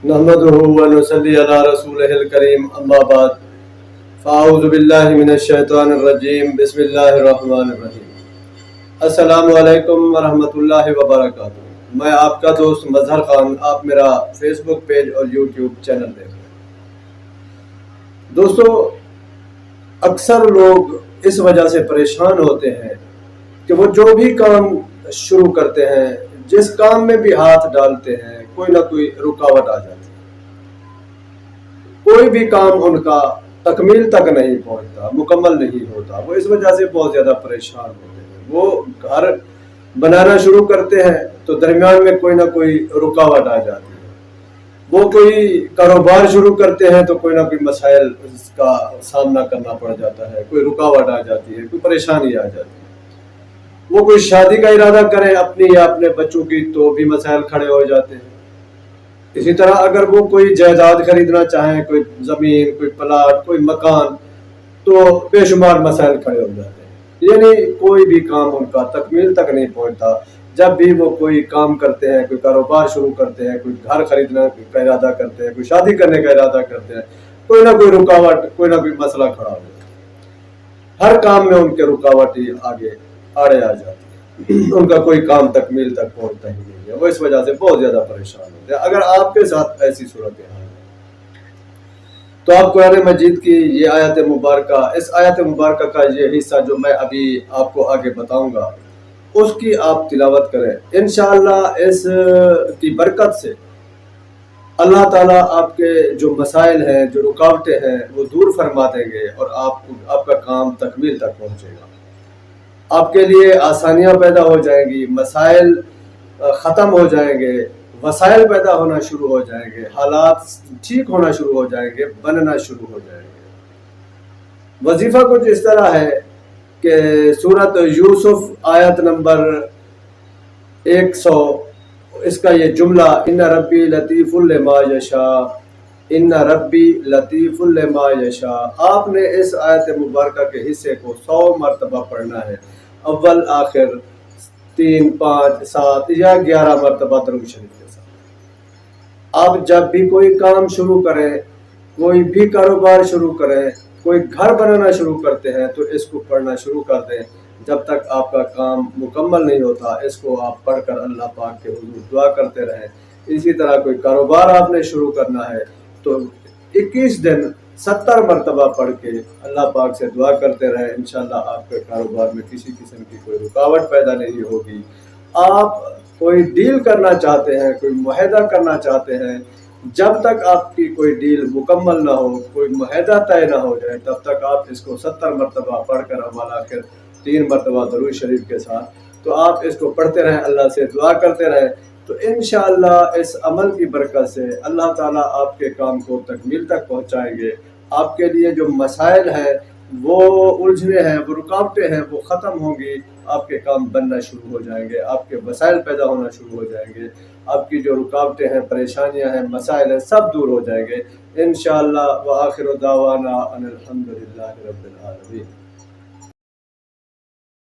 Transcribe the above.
نحمدہ ونصلی علی رسولہ الکریم اما بعد فاعوذ باللہ من الشیطان الرجیم بسم اللہ الرحمن الرحیم۔ السلام علیکم ورحمۃ اللہ وبرکاتہ۔ میں آپ کا دوست مظہر خان، آپ میرا فیس بک پیج اور یوٹیوب چینل دیکھ رہے ہیں۔ دوستو، اکثر لوگ اس وجہ سے پریشان ہوتے ہیں کہ وہ جو بھی کام شروع کرتے ہیں، جس کام میں بھی ہاتھ ڈالتے ہیں، کوئی نہ کوئی رکاوٹ آ جاتی ہے۔ کوئی بھی کام ان کا تکمیل تک نہیں پہنچتا، مکمل نہیں ہوتا۔ وہ اس وجہ سے بہت زیادہ پریشان ہوتے ہیں۔ وہ گھر بنانا شروع کرتے ہیں تو درمیان میں کوئی نہ کوئی رکاوٹ آ جاتی ہے۔ وہ کوئی کاروبار شروع کرتے ہیں تو کوئی نہ کوئی مسائل کا سامنا کرنا پڑ جاتا ہے، کوئی رکاوٹ آ جاتی ہے، کوئی پریشانی آ جاتی ہے۔ وہ کوئی شادی کا ارادہ کریں اپنی یا اپنے بچوں کی تو بھی مسائل کھڑے ہو جاتے ہیں۔ اسی طرح اگر وہ کوئی جائیداد خریدنا چاہیں، کوئی زمین، کوئی پلاٹ، کوئی مکان، تو بے شمار مسائل کھڑے ہو جاتے ہیں۔ یعنی کوئی بھی کام ان کا تکمیل تک نہیں پہنچتا۔ جب بھی وہ کوئی کام کرتے ہیں، کوئی کاروبار شروع کرتے ہیں، کوئی گھر خریدنے کا ارادہ کرتے ہیں، کوئی شادی کرنے کا ارادہ کرتے ہیں، کوئی نہ کوئی رکاوٹ، کوئی نہ کوئی مسئلہ کھڑا ہو جاتا ہے۔ ہر کام میں ان کے رکاوٹ ہی آڑے آ جاتی ہے۔ ان کا کوئی کام تکمیل تک پہنچتا ہی نہیں ہے۔ وہ اس وجہ سے بہت زیادہ پریشان ہوتے ہیں۔ اگر آپ کے ساتھ ایسی صورتحال ہے تو آپ قرآن مجید کی یہ آیت مبارکہ، اس آیت مبارکہ کا یہ حصہ جو میں ابھی آپ کو آگے بتاؤں گا، اس کی آپ تلاوت کریں۔ انشاءاللہ اس کی برکت سے اللہ تعالیٰ آپ کے جو مسائل ہیں، جو رکاوٹیں ہیں، وہ دور فرما دیں گے اور آپ کا کام تکمیل تک پہنچے گا۔ آپ کے لیے آسانیاں پیدا ہو جائیں گی، مسائل ختم ہو جائیں گے، وسائل پیدا ہونا شروع ہو جائیں گے، حالات ٹھیک ہونا شروع ہو جائیں گے، بننا شروع ہو جائیں گے۔ وظیفہ کچھ اس طرح ہے کہ سورۃ یوسف آیت نمبر 100، اس کا یہ جملہ ان ربی لطیف لما یشاء، ان ربی لطیف لما یشاء، آپ نے اس آیت مبارکہ کے حصے کو 100 مرتبہ پڑھنا ہے، اول آخر 3، 5، 7 یا 11 مرتبہ درود شریف کے ساتھ۔ آپ جب بھی کوئی کام شروع کریں، کوئی بھی کاروبار شروع کریں، کوئی گھر بنانا شروع کرتے ہیں تو اس کو پڑھنا شروع کر دیں۔ جب تک آپ کا کام مکمل نہیں ہوتا، اس کو آپ پڑھ کر اللہ پاک کے حضور دعا کرتے رہیں۔ اسی طرح کوئی کاروبار آپ نے شروع کرنا ہے تو 21 دن 70 مرتبہ پڑھ کے اللہ پاک سے دعا کرتے رہیں۔ انشاءاللہ آپ کے کاروبار میں کسی قسم کی کوئی رکاوٹ پیدا نہیں ہوگی۔ آپ کوئی ڈیل کرنا چاہتے ہیں، کوئی معاہدہ کرنا چاہتے ہیں، جب تک آپ کی کوئی ڈیل مکمل نہ ہو، کوئی معاہدہ طے نہ ہو جائے، تب تک آپ اس کو 70 مرتبہ پڑھ کر اول آخر 3 مرتبہ درود شریف کے ساتھ تو آپ اس کو پڑھتے رہیں، اللہ سے دعا کرتے رہیں، تو انشاءاللہ اس عمل کی برکت سے اللہ تعالیٰ آپ کے کام کو تکمیل تک پہنچائیں گے۔ آپ کے لیے جو مسائل ہیں، وہ الجھنے ہیں، وہ رکاوٹیں ہیں، وہ ختم ہوں گی۔ آپ کے کام بننا شروع ہو جائیں گے، آپ کے وسائل پیدا ہونا شروع ہو جائیں گے، آپ کی جو رکاوٹیں ہیں، پریشانیاں ہیں، مسائل ہیں، سب دور ہو جائیں گے انشاءاللہ۔ وآخر دعوانا ان الحمدللہ رب العالمین۔